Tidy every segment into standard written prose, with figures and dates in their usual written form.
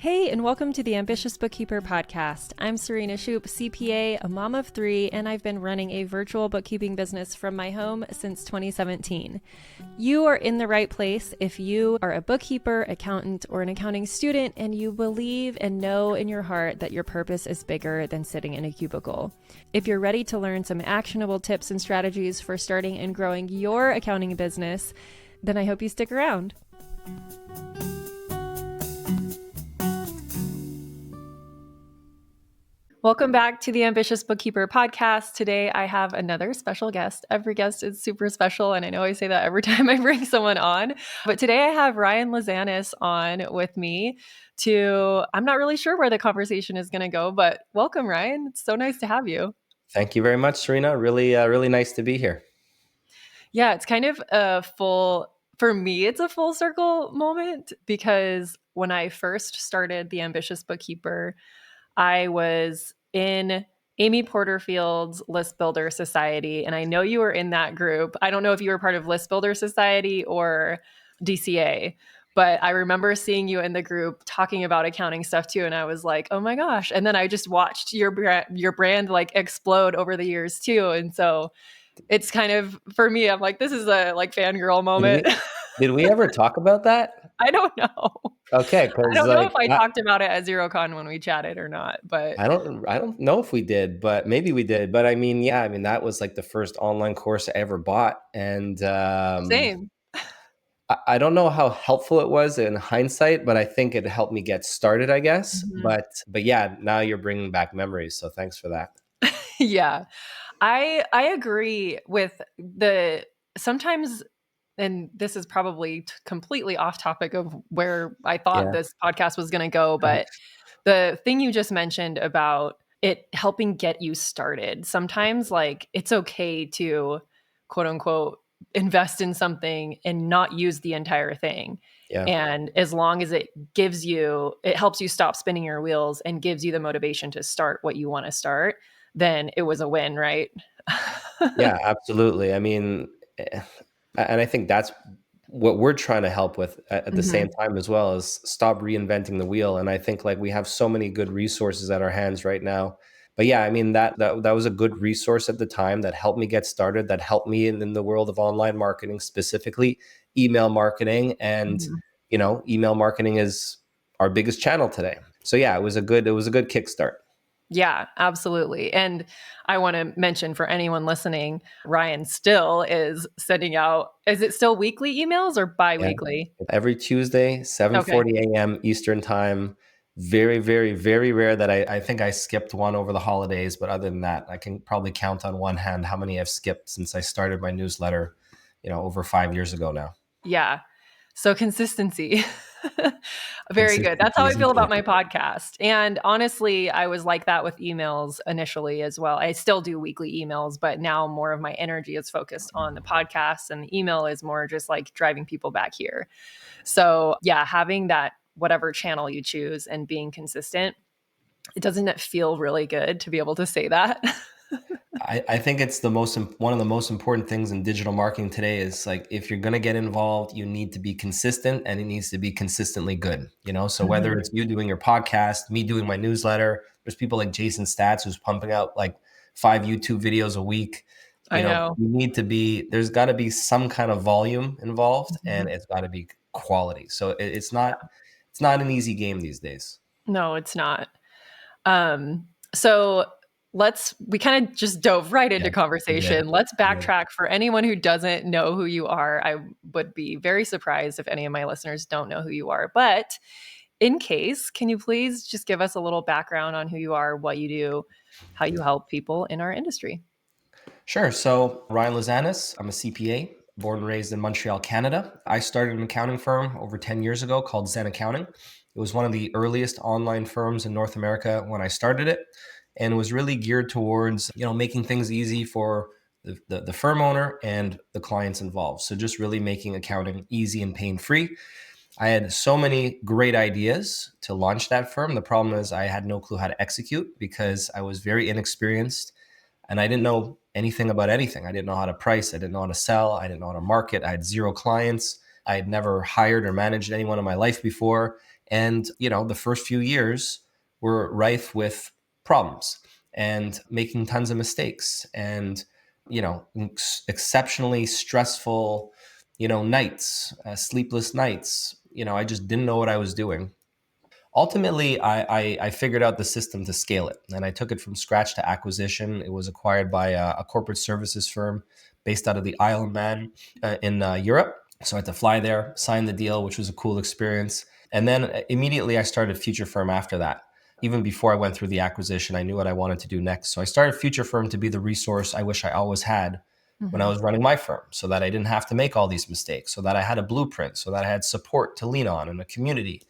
Hey, and welcome to the Ambitious Bookkeeper podcast. I'm Serena Shoup, CPA, a mom of three, and I've been running a virtual bookkeeping business from my home since 2017. You are in the right place if you are a bookkeeper, accountant, or an accounting student, and you believe and know in your heart that your purpose is bigger than sitting in a cubicle. If you're ready to learn some actionable tips and strategies for starting and growing your accounting business, then I hope you stick around. Welcome back to the Ambitious Bookkeeper podcast. Today, I have another special guest. Every guest is super special, and I know I say that every time I bring someone on. But today, I have Ryan Lazanis on with me I'm not really sure where the conversation is going to go, but welcome, Ryan. It's so nice to have you. Thank you very much, Serena. Really nice to be here. Yeah, it's kind of for me, it's a full circle moment because when I first started the Ambitious Bookkeeper, I was in Amy Porterfield's List Builder Society, and I know you were in that group. I don't know if you were part of List Builder Society or DCA, but I remember seeing you in the group talking about accounting stuff too, and I was like, oh my gosh. And then I just watched your brand like explode over the years too. And so it's kind of, for me, I'm like, this is a like fangirl moment. Did we ever talk about that? I don't know. Okay, I don't know if I talked about it at ZeroCon when we chatted or not, but I don't know if we did, but maybe we did. But I mean, that was like the first online course I ever bought, and same. I don't know how helpful it was in hindsight, but I think it helped me get started, I guess. Mm-hmm. But yeah, now you're bringing back memories, so thanks for that. Yeah, I agree with sometimes. And this is probably completely off topic of where I thought this podcast was going to go. But the thing you just mentioned about it helping get you started, sometimes like it's okay to quote unquote invest in something and not use the entire thing. Yeah. And as long as it helps you stop spinning your wheels and gives you the motivation to start what you want to start, then it was a win, right? Yeah, absolutely. I mean, and I think that's what we're trying to help with at the same time as well, is stop reinventing the wheel. And I think like we have so many good resources at our hands right now. But yeah, I mean, that was a good resource at the time that helped me get started, that helped me in the world of online marketing, specifically email marketing. And, email marketing is our biggest channel today. So yeah, it was a good kickstart. Yeah, absolutely. And I want to mention for anyone listening, Ryan still is sending out, is it still weekly emails or bi-weekly? Yeah. Every Tuesday, 7:40 a.m. Eastern time. Very, very, very rare that I think I skipped one over the holidays. But other than that, I can probably count on one hand how many I've skipped since I started my newsletter, over 5 years ago now. Yeah. So consistency. Very good. That's how I feel about my podcast. And honestly, I was like that with emails initially as well. I still do weekly emails, but now more of my energy is focused on the podcast, and the email is more just like driving people back here. So yeah, having that whatever channel you choose and being consistent, doesn't it feel really good to be able to say that? I think it's one of the most important things in digital marketing today is like, if you're going to get involved, you need to be consistent, and it needs to be consistently good, So whether it's you doing your podcast, me doing my newsletter, there's people like Jason Stats who's pumping out like 5 YouTube videos a week. I know. There's got to be some kind of volume involved, and it's got to be quality. So it's not an easy game these days. No, it's not. So we kind of just dove right into conversation. Let's backtrack for anyone who doesn't know who you are. I would be very surprised if any of my listeners don't know who you are. But in case, can you please just give us a little background on who you are, what you do, how you help people in our industry? Sure. So Ryan Lazanis, I'm a CPA, born and raised in Montreal, Canada. I started an accounting firm over 10 years ago called Zen Accounting. It was one of the earliest online firms in North America when I started it. And it was really geared towards, making things easy for the firm owner and the clients involved. So just really making accounting easy and pain-free. I had so many great ideas to launch that firm. The problem is I had no clue how to execute because I was very inexperienced and I didn't know anything about anything. I didn't know how to price. I didn't know how to sell. I didn't know how to market. I had 0 clients. I had never hired or managed anyone in my life before. And, the first few years were rife with problems and making tons of mistakes and, exceptionally stressful, nights, sleepless nights. I just didn't know what I was doing. Ultimately, I figured out the system to scale it, and I took it from scratch to acquisition. It was acquired by a corporate services firm based out of the Isle of Man in Europe. So I had to fly there, sign the deal, which was a cool experience. And then immediately I started FutureFirm after that. Even before I went through the acquisition, I knew what I wanted to do next. So I started FutureFirm to be the resource I wish I always had when I Mhm. was running my firm, so that I didn't have to make all these mistakes, so that I had a blueprint, so that I had support to lean on and a community.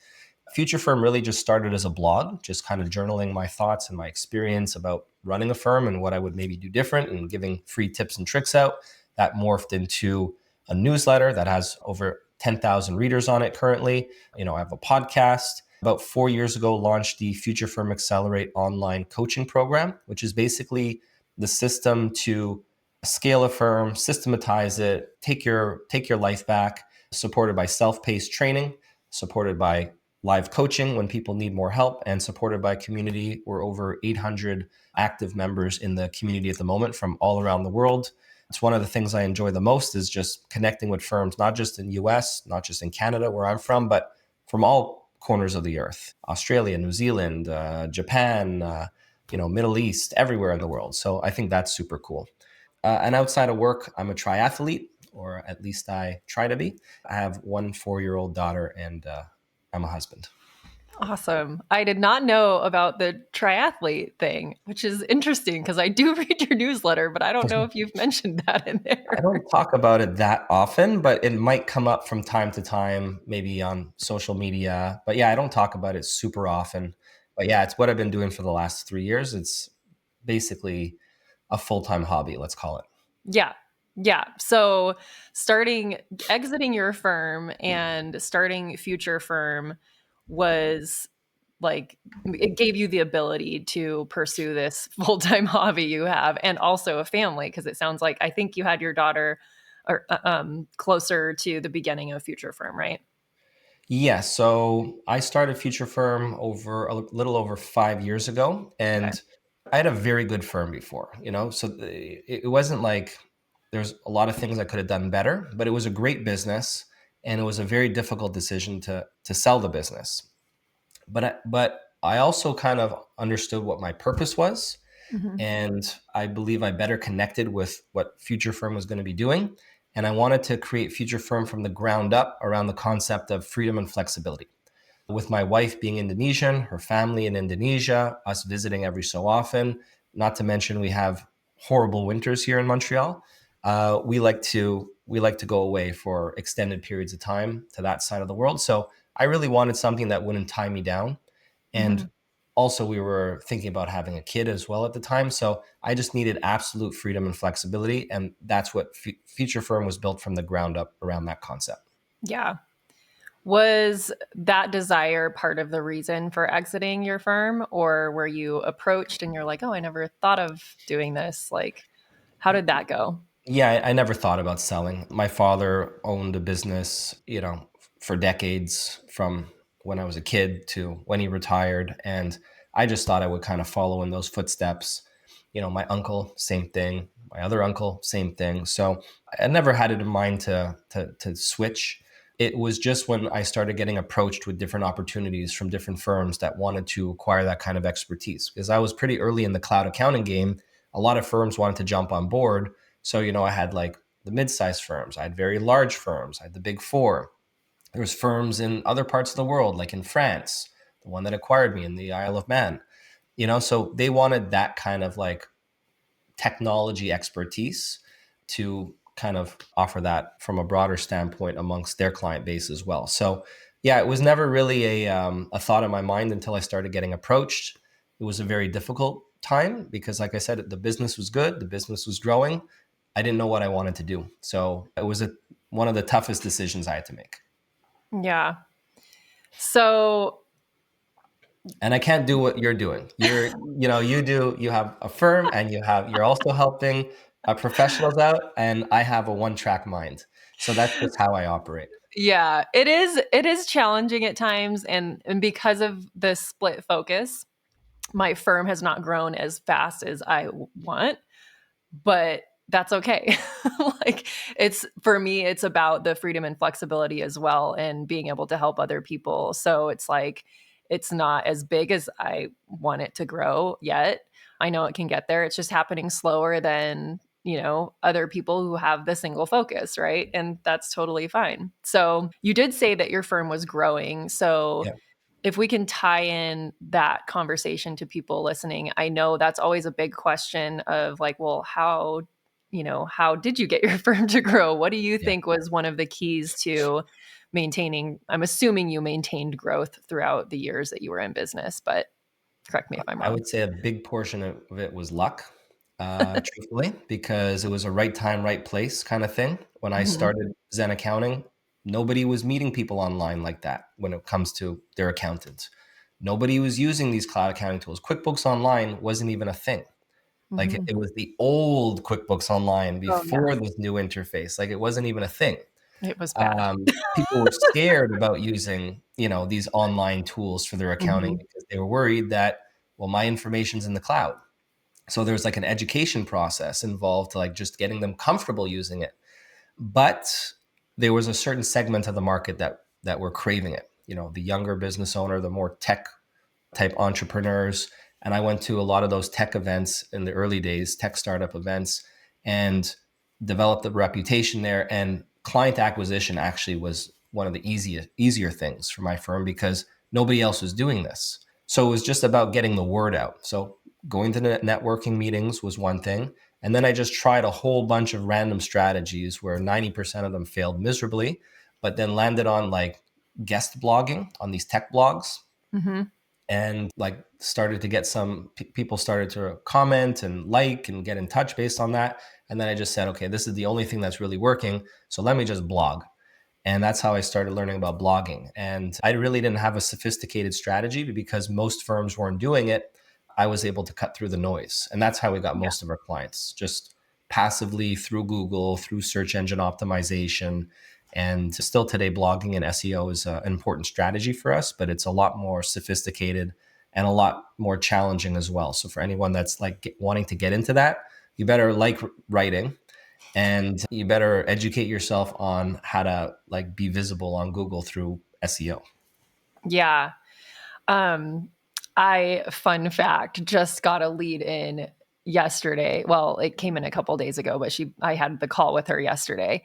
Future Firm really just started as a blog, just kind of journaling my thoughts and my experience about running a firm and what I would maybe do different and giving free tips and tricks out. That morphed into a newsletter that has over 10,000 readers on it currently. I have a podcast. About 4 years ago, launched the Future Firm Accelerate online coaching program, which is basically the system to scale a firm, systematize it, take your life back, supported by self-paced training, supported by live coaching when people need more help, and supported by community. We're over 800 active members in the community at the moment from all around the world. It's one of the things I enjoy the most is just connecting with firms, not just in US, not just in Canada, where I'm from, but from all corners of the earth, Australia, New Zealand, Japan, Middle East, everywhere in the world. So I think that's super cool. And outside of work, I'm a triathlete, or at least I try to be. I have one 4-year-old daughter, and I'm a husband. Awesome. I did not know about the triathlete thing, which is interesting because I do read your newsletter, but I don't know if you've mentioned that in I there. don't talk about it that often, but it might come up from time to time, maybe on social media. But yeah, I don't talk about it super often. But yeah, it's what I've been doing for the last 3 years. It's basically a full-time hobby, let's call it. Yeah. Yeah. So exiting your firm and starting Future Firm was like, it gave you the ability to pursue this full-time hobby you have and also a family. Cause it sounds like, I think you had your daughter or, closer to the beginning of Future Firm, right? Yeah, so I started Future Firm over a little over 5 years ago, Okay. and I had a very good firm before, so it wasn't like there's a lot of things I could have done better, but it was a great business, and it was a very difficult decision to sell the business. But I also kind of understood what my purpose was, Mhm. and I believe I better connected with what Future Firm was going to be doing. And I wanted to create Future Firm from the ground up around the concept of freedom and flexibility. With my wife being Indonesian, her family in Indonesia, us visiting every so often, not to mention we have horrible winters here in Montreal. We like to go away for extended periods of time to that side of the world. So I really wanted something that wouldn't tie me down, and Mhm. also we were thinking about having a kid as well at the time. So I just needed absolute freedom and flexibility. And that's what Future Firm was built from the ground up around that concept. Yeah. Was that desire part of the reason for exiting your firm, or were you approached and you're like, "Oh, I never thought of doing this." Like, how did that go? Yeah, I never thought about selling. My father owned a business, for decades, from when I was a kid to when he retired. And I just thought I would kind of follow in those footsteps. My uncle, same thing. My other uncle, same thing. So I never had it in mind to switch. It was just when I started getting approached with different opportunities from different firms that wanted to acquire that kind of expertise. Because I was pretty early in the cloud accounting game. A lot of firms wanted to jump on board, so, I had like the mid-sized firms, I had very large firms, I had the big four. There was firms in other parts of the world, like in France, the one that acquired me in the Isle of Man. So they wanted that kind of like technology expertise to kind of offer that from a broader standpoint amongst their client base as well. So yeah, it was never really a thought in my mind until I started getting approached. It was a very difficult time because, like I said, the business was good, the business was growing. I didn't know what I wanted to do, so it was one of the toughest decisions I had to make. Yeah. So, And I can't do what you're doing. You have a firm, and you're also helping Professionals out, and I have a one-track mind. So that's just how I operate. Yeah, it is challenging at times, and because of the split focus, my firm has not grown as fast as I want, but that's okay. Like, it's for me, it's about the freedom and flexibility as well, and being able to help other people. So it's like, it's not as big as I want it to grow yet. I know it can get there. It's just happening slower than, other people who have the single focus, right? And that's totally fine. So you did say that your firm was growing. So Yeah. if we can tie in that conversation to people listening, I know that's always a big question of like, well, how did you get your firm to grow? What do you Yeah. think was one of the keys to maintaining? I'm assuming you maintained growth throughout the years that you were in business, but correct me if I'm I wrong. would say a big portion of it was luck, truthfully, because it was a right time, right place kind of thing. When I Mhm. started Zen Accounting, nobody was meeting people online like that when it comes to their accountants. Nobody was using these cloud accounting tools. QuickBooks Online wasn't even a thing. Like Mhm. it was the old QuickBooks Online Oh yeah, before this new interface. Like it wasn't even a thing. it was bad. People were scared about using, these online tools for their accounting Mhm. because they were worried that, well, my information's in the cloud. So there's like an education process involved to like just getting them comfortable using it. But there was a certain segment of the market that were craving it. The younger business owner, the more tech type entrepreneurs. And I went to a lot of those tech events in the early days, tech startup events, and developed a reputation there. And client acquisition actually was one of the easier things for my firm because nobody else was doing this. So it was just about getting the word out. So going to the networking meetings was one thing. And then I just tried a whole bunch of random strategies where 90% of them failed miserably, but then landed on like guest blogging on these tech blogs, Mhm. and like started to get some people started to comment and like and get in touch based on that. And then I just said, okay, this is the only thing that's really working, so let me just blog. And that's how I started learning about blogging. And I really didn't have a sophisticated strategy, but because most firms weren't doing it, I was able to cut through the noise. And that's how we got Yeah. most of our clients, just passively through Google, through search engine optimization. And still today, blogging and SEO is an important strategy for us, but it's a lot more sophisticated and a lot more challenging as well. So for anyone that's like wanting to get into that, you better like writing, and you better educate yourself on how to like be visible on Google through SEO. Yeah. Um, I, fun fact, just got a lead in yesterday. Well, it came in a couple days ago, but I had the call with her yesterday.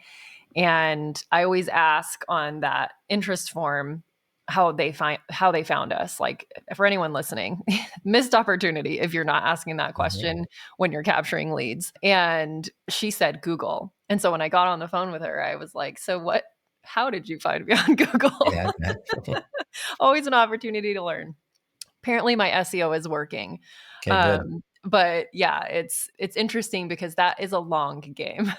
And I always ask on that interest form how they found us. Like, for anyone listening, missed opportunity if you're not asking that Mhm. question when you're capturing leads. And she said Google. And so when I got on the phone with her, I was like, so what, how did you find me on Google? Yeah. Always an opportunity to learn. Apparently my SEO is working. Okay, good. But yeah, it's interesting because that is a long game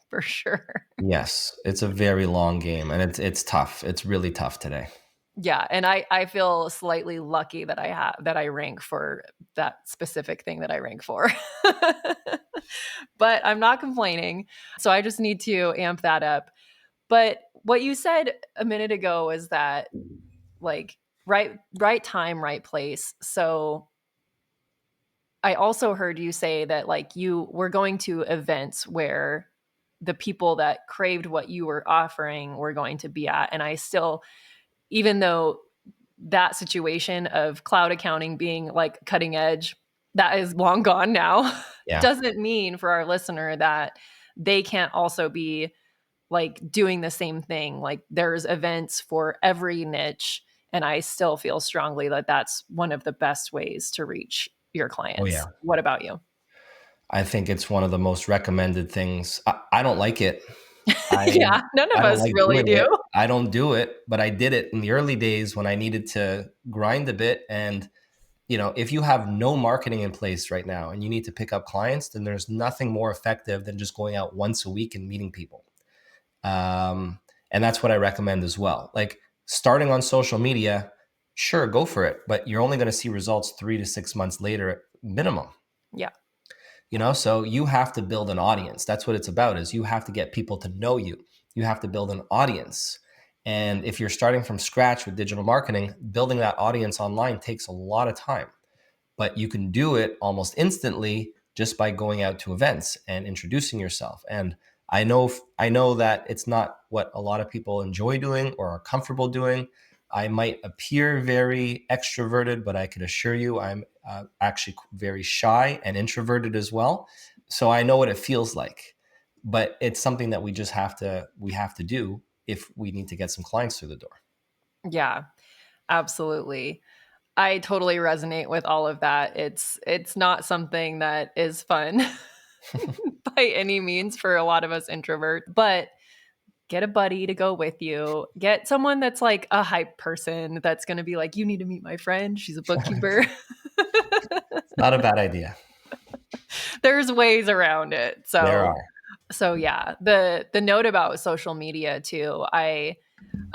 for sure. Yes, it's a very long game, and it's tough. It's really tough today. Yeah, and I feel slightly lucky that I rank for that specific thing that I rank for. But I'm not complaining. So I just need to amp that up. But what you said a minute ago is that, like, right time, right place. So I also heard you say that like you were going to events where the people that craved what you were offering were going to be at. And I still, even though that situation of cloud accounting being like cutting edge, that is long gone now, Yeah. doesn't mean for our listener that they can't also be like doing the same thing. Like, there's events for every niche. And I still feel strongly that that's one of the best ways to reach your Oh clients. yeah. What about you? I think it's one of the most recommended things. I don't like it. I Yeah, none I of don't us like really doing do. it. I don't do it, but I did it in the early days when I needed to grind a bit. And if you have no marketing in place right now and you need to pick up clients, then there's nothing more effective than just going out once a week and meeting people. Um, and that's what I recommend as well. Like starting on social media, sure, go for it, but you're only going to see results 3 to 6 months later minimum. Yeah. So you have to build an audience. That's what it's about, is you have to get people to know you. You have to build an audience. And if you're starting from scratch with digital marketing, building that audience online takes a lot of time, but you can do it almost instantly just by going out to events and introducing yourself. And I know that it's not what a lot of people enjoy doing or are comfortable doing. I might appear very extroverted, but I can assure you I'm actually very shy and introverted as well. So I know what it feels like, but it's something that we have to do if we need to get some clients through the door. Yeah, absolutely. I totally resonate with all of that. It's not something that is fun by any means for a lot of us introverts, but get a buddy to go with you. Get someone that's like a hype person that's going to be like, you need to meet my friend. She's a bookkeeper. Not a bad idea. There's ways around it. There So, are. so yeah, the note about social media too. I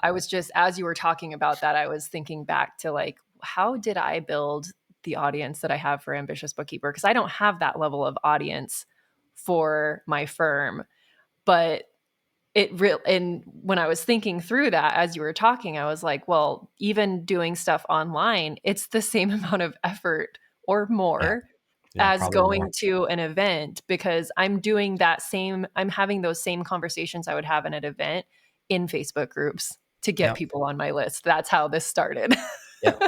was just, as you were talking about that, I was thinking back to like, how did I build the audience that I have for Ambitious Bookkeeper? Because I don't have that level of audience for my firm. But and when I was thinking through that as you were talking, I was like, well, even doing stuff online, it's the same amount of effort or Yeah. more Yeah, as probably more. going to an event, because I'm having those same conversations I would have in an event in Facebook groups to get Yeah. people on my list. That's how this started. Yeah.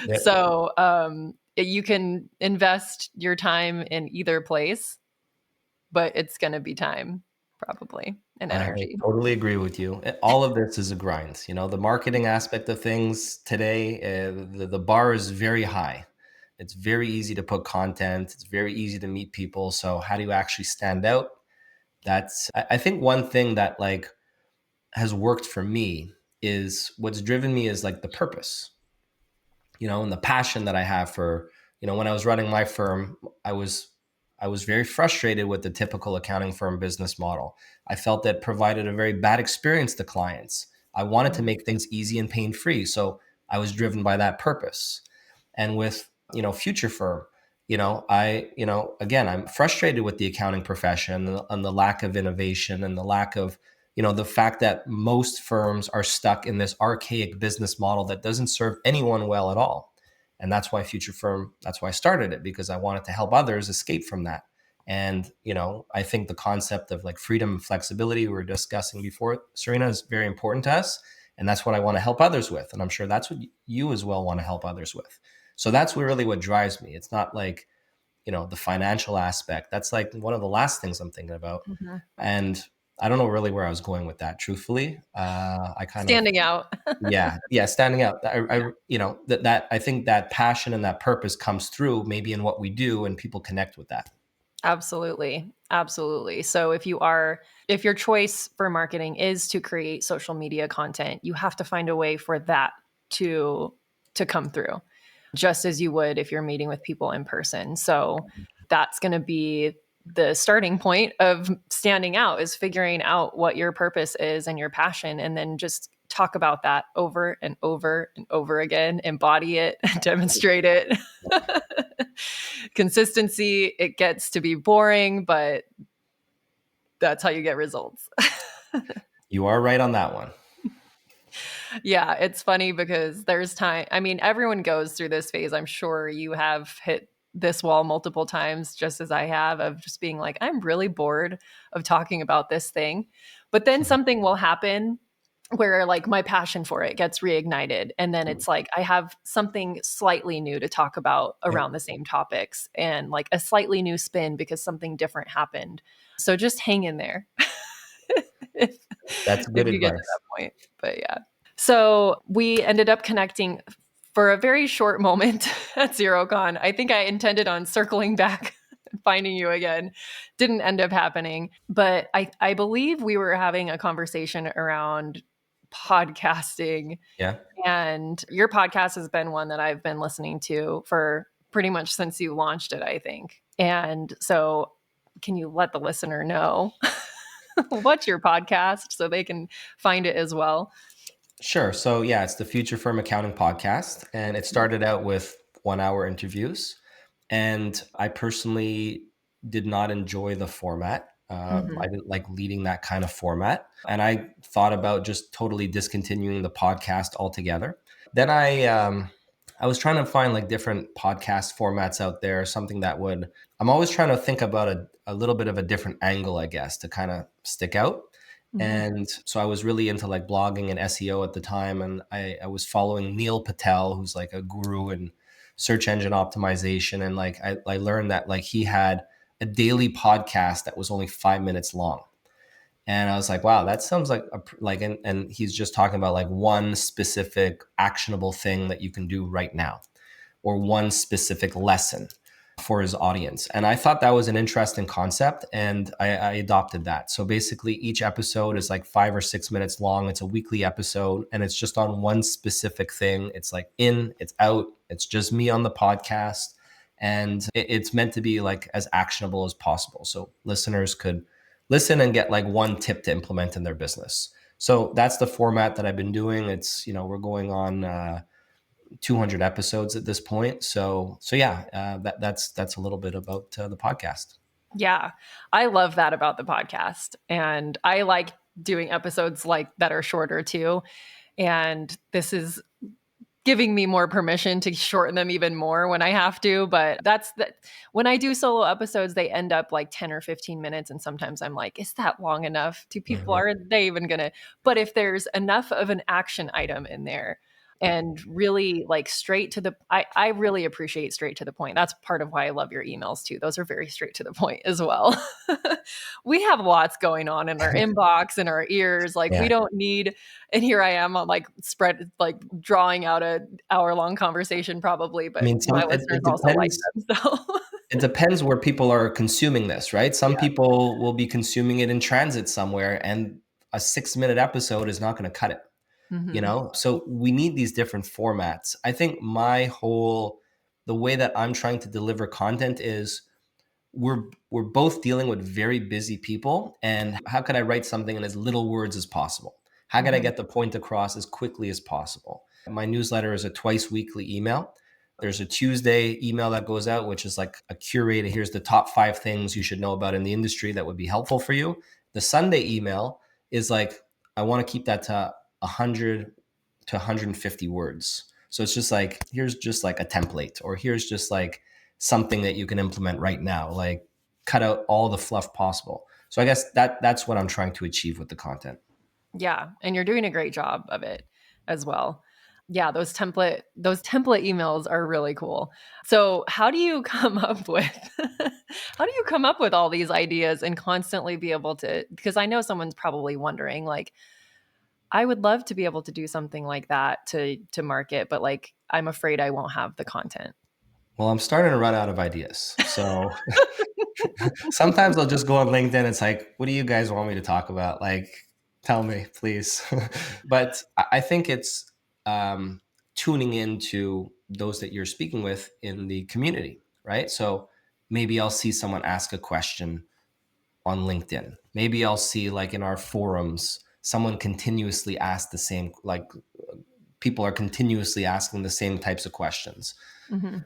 Yeah. So you can invest your time in either place, but it's going to be time probably and I energy. totally agree with you. All of this is a grind. The marketing aspect of things today, the bar is very high. It's very easy to put content. It's very easy to meet people. So how do you actually stand out? I think one thing that like has worked for me is what's driven me is like the purpose, and the passion that I have for, when I was running my firm, I was I was very frustrated with the typical accounting firm business model. I felt that provided a very bad experience to clients. I wanted to make things easy and pain free, so I was driven by that purpose. And with, FutureFirm, again, I'm frustrated with the accounting profession and the lack of innovation and the lack of, the fact that most firms are stuck in this archaic business model that doesn't serve anyone well at all. And that's why FutureFirm, that's why I started it, because I wanted to help others escape from that. And, I think the concept of like freedom and flexibility we were discussing before, Serena, is very important to us. And that's what I want to help others with. And I'm sure that's what you as well want to help others with. So that's really what drives me. It's not like, the financial aspect. That's like one of the last things I'm thinking about. Mhm. And I don't know really where I was going with that, truthfully. I kind of, Standing out. yeah, standing out. That I think that passion and that purpose comes through maybe in what we do, and people connect with that. Absolutely. Absolutely. So if your choice for marketing is to create social media content, you have to find a way for that to come through, just as you would if you're meeting with people in person. So that's going to be the starting point of standing out, is figuring out what your purpose is and your passion, and then just talk about that over and over and over again, embody it, demonstrate it. Consistency, it gets to be boring, but that's how you get results. You are right on that one. Yeah, it's funny because there's time. I mean, everyone goes through this phase. I'm sure you have hit this wall multiple times, just as I have, of just being like, I'm really bored of talking about this thing. But then something will happen where like my passion for it gets reignited. And then it's like I have something slightly new to talk about Yep. around the same topics, and like a slightly new spin because something different happened. So just hang in there if, That's if good you get to advice. that point. But yeah. So we ended up connecting for a very short moment at ZeroCon. I think I intended on circling back and finding you again. Didn't end up happening. But I believe we were having a conversation around podcasting. Yeah. And your podcast has been one that I've been listening to for pretty much since you launched it, I think. And so can you let the listener know what's your podcast so they can find it as well? Sure. So yeah, it's the Future Firm Accounting podcast, and it started out with 1 hour interviews. And I personally did not enjoy the format. Mhm. I didn't like leading that kind of format. And I thought about just totally discontinuing the podcast altogether. Then I was trying to find like different podcast formats out there, something that would, I'm always trying to think about a little bit of a different angle, I guess, to kind of stick out. Mhm. And so I was really into like blogging and SEO at the time. And I was following Neil Patel, who's like a guru in search engine optimization. And like I learned that like he had a daily podcast that was only 5 minutes long. And I was like, wow, that sounds like and he's just talking about like one specific actionable thing that you can do right now, or one specific lesson for his audience. And I thought that was an interesting concept, and I adopted that. So basically, each episode is like 5 or 6 minutes long. It's a weekly episode, and it's just on one specific thing. It's like in, it's out, it's just me on the podcast. And it's meant to be like as actionable as possible. So listeners could listen and get like one tip to implement in their business. So that's the format that I've been doing. It's, we're going on 200 episodes at this point. So yeah, that's a little bit about the podcast. Yeah. I love that about the podcast. And I like doing episodes like that are shorter too. And this is giving me more permission to shorten them even more when I have to. But that's that. When I do solo episodes, they end up like 10 or 15 minutes. And sometimes I'm like, is that long enough? Do people, Mhm. are they even going to? But if there's enough of an action item in there, and really like straight to the, I really appreciate straight to the point. That's part of why I love your emails too. Those are very straight to the point as well. We have lots going on in our inbox and our ears. Like we Yeah. don't need, and here I am on like spread, like drawing out a hour long conversation probably, I but mean, my listeners it also like depends. them. So It depends where people are consuming this, right? Some yeah. people will be consuming it in transit somewhere, and a 6 minute episode is not going to cut it. Hmm. So we need these different formats. I think the way that I'm trying to deliver content is we're both dealing with very busy people, and how could I write something in as little words as possible? How could I Hmm. get the point across as quickly as possible? My newsletter is a twice weekly email. There's a Tuesday email that goes out, which is like a curated, here's the top 5 things you should know about in the industry that would be helpful for you. The Sunday email is like, I want to keep that to 100 to 150 words. So it's just like, here's just like a template, or here's just like something that you can implement right now. Like cut out all the fluff possible. So I guess that's what I'm trying to achieve with the content. Yeah. And you're doing a great job of it as well. Yeah, those template emails are really cool. So, how do you come up with how do you come up with all these ideas and constantly be able to, because I know someone's probably wondering like I would love to be able to do something like that to market, but like I'm afraid I won't have the content. Well, I'm starting to run out of ideas. So sometimes I'll just go on LinkedIn. It's like, what do you guys want me to talk about? Like, tell me, please. But I think it's tuning into those that you're speaking with in the community, right? So maybe I'll see someone ask a question on LinkedIn. Maybe I'll see like in our forums, someone continuously ask the same, like people are continuously asking the same types of questions. Mhm.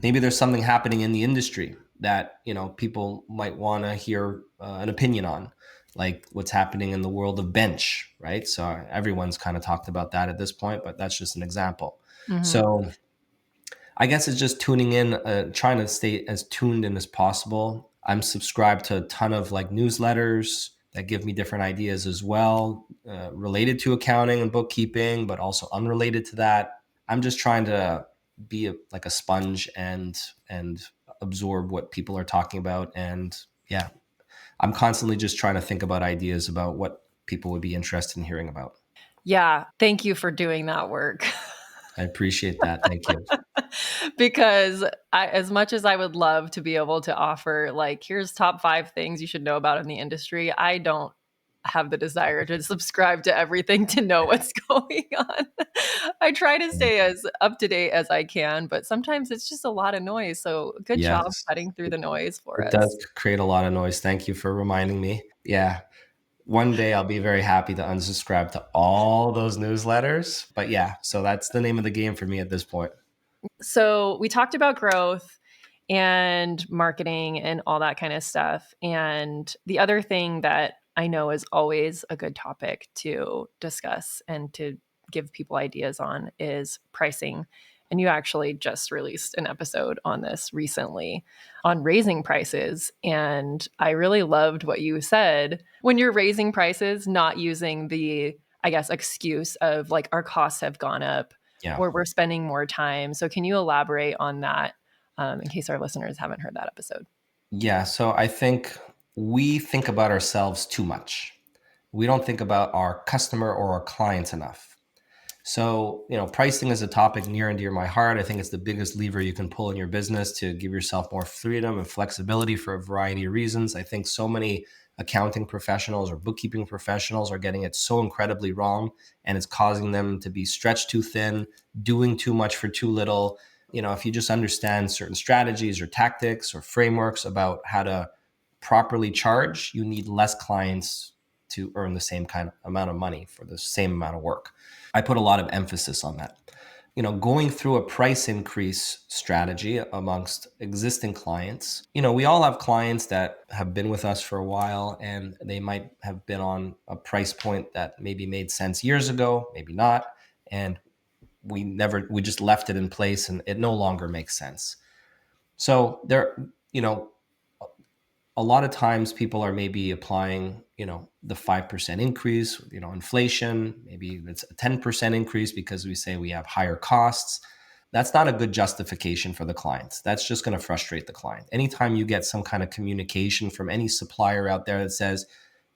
Maybe there's something happening in the industry that people might want to hear an opinion on, like what's happening in the world of bench, right? So everyone's kind of talked about that at this point, but that's just an example. Mhm. So I guess it's just tuning in, trying to stay as tuned in as possible. I'm subscribed to a ton of like newsletters that give me different ideas as well, related to accounting and bookkeeping, but also unrelated to that. I'm just trying to be like a sponge and absorb what people are talking about. And yeah, I'm constantly just trying to think about ideas about what people would be interested in hearing about. Yeah, thank you for doing that work. I appreciate that. Thank you. Because as much as I would love to be able to offer, like, here's top 5 things you should know about in the industry, I don't have the desire to subscribe to everything to know what's going on. I try to stay as up to date as I can, but sometimes it's just a lot of noise. So good job Yes. cutting through the noise for It does us. create a lot of noise. Thank you for reminding me. Yeah. One day I'll be very happy to unsubscribe to all those newsletters. But yeah, so that's the name of the game for me at this point. So we talked about growth and marketing and all that kind of stuff. And the other thing that I know is always a good topic to discuss and to give people ideas on is pricing. And you actually just released an episode on this recently on raising prices. And I really loved what you said when you're raising prices, not using the, I guess, excuse of like our costs have gone up Yeah. or we're spending more time. So, can you elaborate on that in case our listeners haven't heard that episode? Yeah. So I think we think about ourselves too much. We don't think about our customer or our clients enough. So, pricing is a topic near and dear to my heart. I think it's the biggest lever you can pull in your business to give yourself more freedom and flexibility for a variety of reasons. I think so many accounting professionals or bookkeeping professionals are getting it so incredibly wrong, and it's causing them to be stretched too thin, doing too much for too little. If you just understand certain strategies or tactics or frameworks about how to properly charge, you need less clients to earn the same kind of amount of money for the same amount of work. I put a lot of emphasis on that. Going through a price increase strategy amongst existing clients, we all have clients that have been with us for a while, and they might have been on a price point that maybe made sense years ago, maybe not. And we just left it in place and it no longer makes sense. So there, a lot of times people are maybe applying, the 5% increase, inflation, maybe it's a 10% increase because we say we have higher costs. That's not a good justification for the clients. That's just going to frustrate the client. Anytime you get some kind of communication from any supplier out there that says,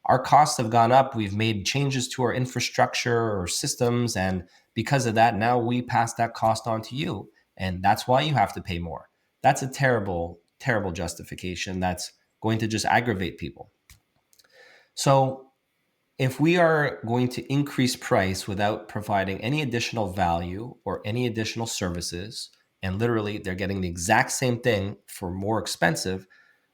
our costs have gone up, we've made changes to our infrastructure or systems, and because of that, now we pass that cost on to you. And that's why you have to pay more. That's a terrible, terrible justification. That's going to just aggravate people. So if we are going to increase price without providing any additional value or any additional services, and literally they're getting the exact same thing for more expensive,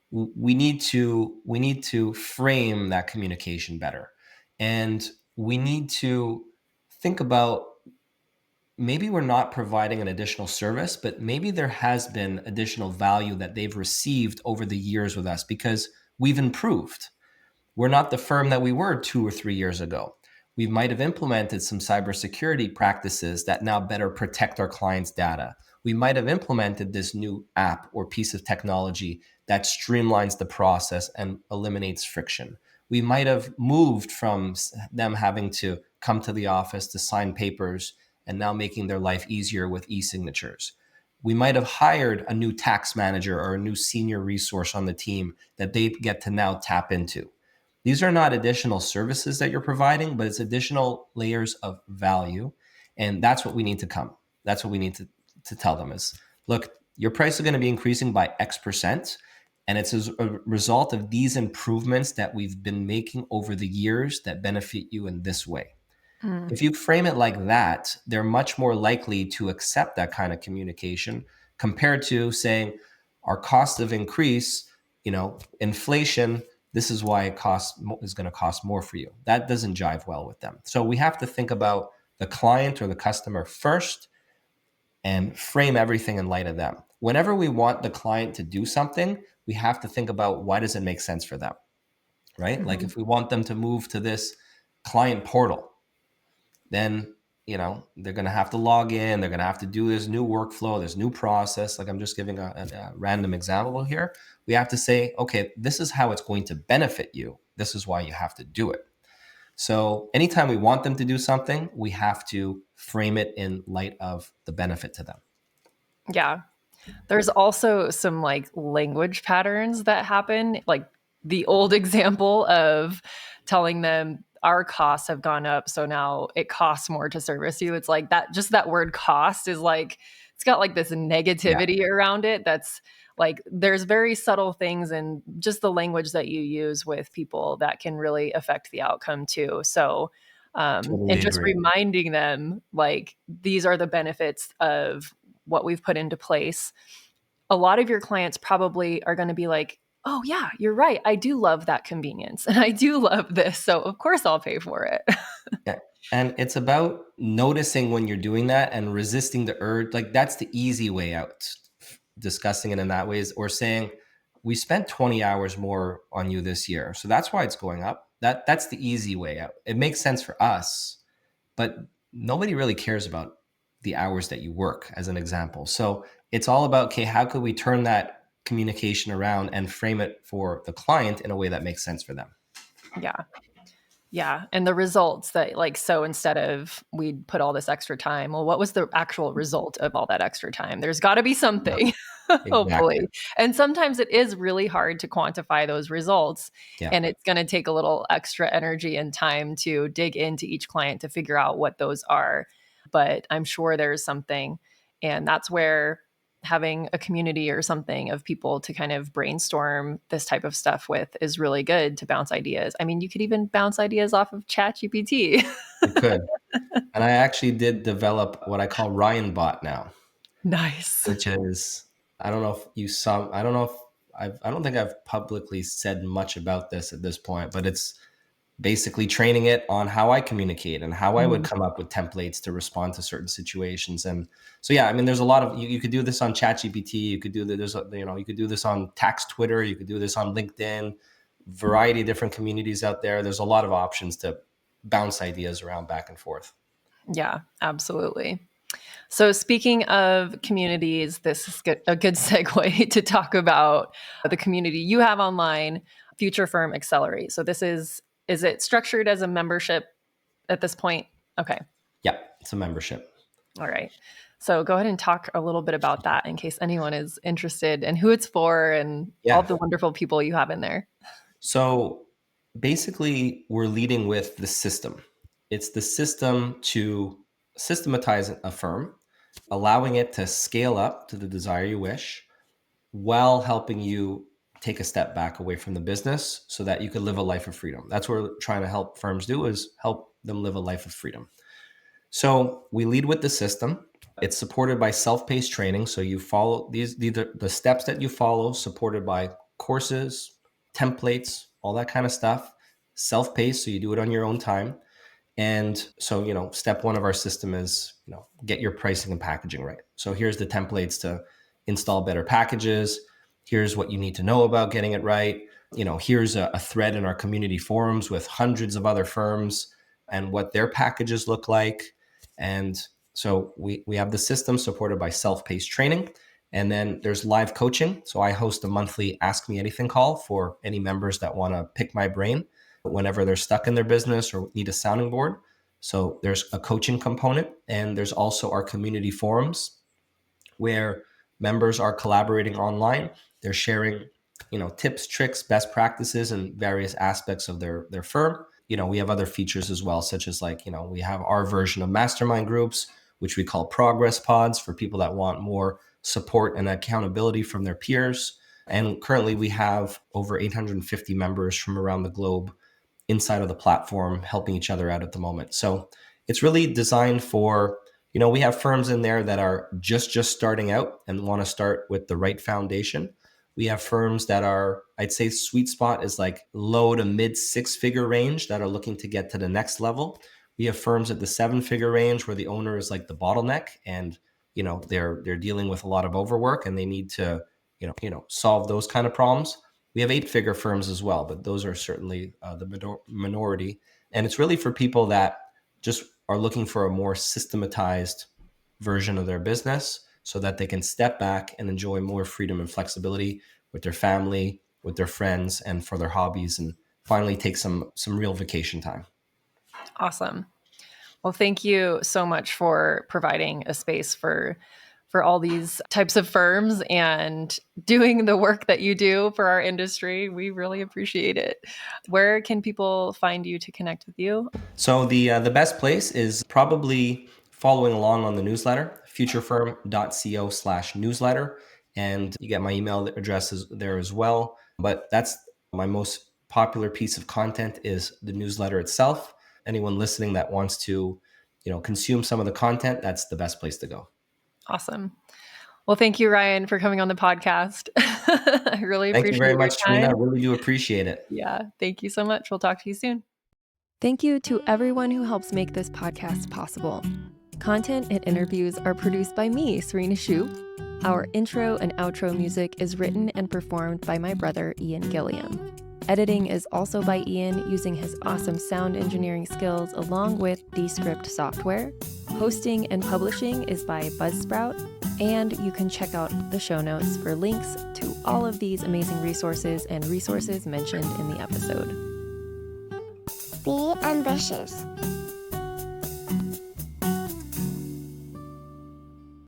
we need to frame that communication better. And we need to think about, maybe we're not providing an additional service, but maybe there has been additional value that they've received over the years with us because we've improved. We're not the firm that we were 2 or 3 years ago. We might have implemented some cybersecurity practices that now better protect our clients' data. We might have implemented this new app or piece of technology that streamlines the process and eliminates friction. We might have moved from them having to come to the office to sign papers and now making their life easier with e-signatures. We might have hired a new tax manager or a new senior resource on the team that they get to now tap into. These are not additional services that you're providing, but it's additional layers of value. And that's what we need to come. That's what we need to tell them is, look, your price is going to be increasing by X%. And it's as a result of these improvements that we've been making over the years that benefit you in this way. Mm. If you frame it like that, they're much more likely to accept that kind of communication compared to saying, our costs have increased, inflation, this is why is going to cost more for you. That doesn't jive well with them. So we have to think about the client or the customer first and frame everything in light of them. Whenever we want the client to do something, we have to think about, why does it make sense for them, right? Like Mhm. if we want them to move to this client portal, then they're going to have to log in, they're going to have to do this new workflow, this new process. Like, I'm just giving a random example here. We have to say, okay, this is how it's going to benefit you, this is why you have to do it. So anytime we want them to do something, we have to frame it in light of the benefit to them. Yeah. There's also some like language patterns that happen, like the old example of telling them our costs have gone up, so now it costs more to service you. It's like that, just that word cost is like, it's got like this Yeah, negativity around it. That's like, there's very subtle things and just the language that you use with people that can really affect the outcome too. So, and totally just agree. reminding them like, these are the benefits of what we've put into place. A lot of your clients probably are going to be like, oh, yeah, you're right. I do love that convenience and I do love this. So, of course, I'll pay for it. Yeah. And it's about noticing when you're doing that and resisting the urge. Like that's the easy way out. Discussing it in that way is, or saying, we spent 20 hours more on you this year. So that's why it's going up. That's the easy way out. It makes sense for us, but nobody really cares about the hours that you work, as an example. So it's all about, okay, how could we turn that communication around and frame it for the client in a way that makes sense for them? Yeah. Yeah. And the results that, like, so instead of we'd put all this extra time, well, what was the actual result of all that extra time? There's got to be Yeah, something, exactly. hopefully. And sometimes it is really hard to quantify those results. Yeah, And it's going to take a little extra energy and time to dig into each client to figure out what those are. But I'm sure there's something. And that's where having a community or something of people to kind of brainstorm this type of stuff with is really good to bounce ideas. I mean, you could even bounce ideas off of ChatGPT. you could. And I actually did develop what I call Ryan Bot now, Nice. which is, I don't know if you saw, I don't know if I don't think I've publicly said much about this at this point, but it's basically training it on how I communicate and how I would Mm. come up with templates to respond to certain situations. And so, yeah, I mean, there's a lot of, you could do this on ChatGPT. You could do you could do this on Tax Twitter. You could do this on LinkedIn, variety of different communities out there. There's a lot of options to bounce ideas around back and forth. Yeah, absolutely. So, speaking of communities, this is a good segue to talk about the community you have online, FutureFirm Accelerate. So, is it structured as a membership at this point? Okay. Yeah, it's a membership. All right. So go ahead and talk a little bit about that in case anyone is interested and who it's for and all Yeah. the wonderful people you have in there. So basically, we're leading with the system. It's the system to systematize a firm, allowing it to scale up to the desire you wish, while helping you take a step back away from the business so that you could live a life of freedom. That's what we're trying to help firms do, is help them live a life of freedom. So we lead with the system. It's supported by self-paced training. So you follow these are the steps that you follow, supported by courses, templates, all that kind of stuff. Self-paced, so you do it on your own time. And so, step one of our system is, get your pricing and packaging right. So here's the templates to install better packages. Here's what you need to know about getting it right. Here's a thread in our community forums with hundreds of other firms and what their packages look like. And so we have the system supported by self-paced training. And then there's live coaching. So I host a monthly Ask Me Anything call for any members that want to pick my brain whenever they're stuck in their business or need a sounding board. So there's a coaching component, and there's also our community forums where members are collaborating online. They're sharing, tips, tricks, best practices, and various aspects of their firm. We have other features as well, such as we have our version of mastermind groups, which we call progress pods for people that want more support and accountability from their peers. And currently we have over 850 members from around the globe inside of the platform helping each other out at the moment. So it's really designed for, we have firms in there that are just starting out and want to start with the right foundation. We have firms that are, I'd say sweet spot is like low to mid 6-figure range that are looking to get to the next level. We have firms at the 7-figure range where the owner is like the bottleneck, and they're dealing with a lot of overwork and they need to solve those kind of problems. We have 8-figure firms as well, but those are certainly the minority. And it's really for people that just are looking for a more systematized version of their business so that they can step back and enjoy more freedom and flexibility with their family, with their friends, and for their hobbies, and finally take some real vacation time. Awesome. Well, thank you so much for providing a space for all these types of firms and doing the work that you do for our industry. We really appreciate it. Where can people find you to connect with you? So the best place is probably following along on the newsletter, futurefirm.co/newsletter. And you get my email addresses there as well. But that's my most popular piece of content, is the newsletter itself. Anyone listening that wants to, consume some of the content, that's the best place to go. Awesome. Well, thank you, Ryan, for coming on the podcast. I really Thank you appreciate very your much, Tarina. I time. really do appreciate it. Yeah. Thank you so much. We'll talk to you soon. Thank you to everyone who helps make this podcast possible. Content and interviews are produced by me, Serena Shu. Our intro and outro music is written and performed by my brother, Ian Gilliam. Editing is also by Ian using his awesome sound engineering skills along with Descript software. Hosting and publishing is by Buzzsprout, and you can check out the show notes for links to all of these amazing resources and resources mentioned in the episode. Be ambitious.